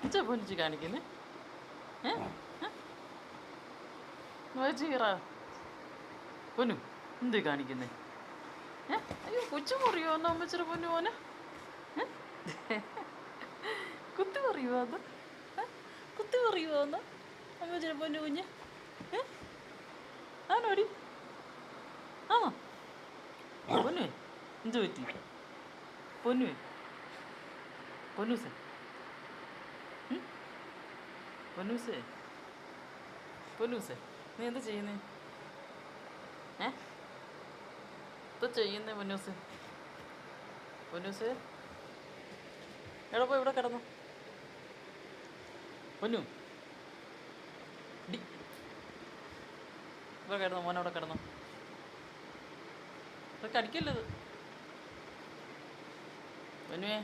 എന്താ പൊന്നിച്ച് കാണിക്കുന്നേ? ചീറ പൊന്നു എന്ത് കാണിക്കുന്നേ? അയ്യോ കൊച്ചു മുറിയോ ഒന്ന് അമ്മച്ചിട്ട് പൊന്നു മോനെ? കുത്തി പറയുമോ അത്? കുത്തി പറയുമോ ഒന്ന് അമ്മച്ചിട്ട് പൊന്നു കുഞ്ഞ്? ആണോടി? ആണോ പൊന്നുവേ? എന്ത് പറ്റി പൊന്നുവേ? പൊന്നൂസേ പൊന്നൂസേ പൊന്നൂസേ നീ എന്താ ചെയ്യുന്നേ? എന്താ ചെയ്യുന്നേ പൊന്നൂസ്? പൊന്നൂസ് എവിടെ പോയി ഇവിടെ കിടന്നു പൊന്നു? ഡി ഇവിടെ കിടന്നു മോനെ, അവിടെ കിടന്നു. ഇതൊക്കെ അടിക്കല്ലത് പൊന്നുവേ.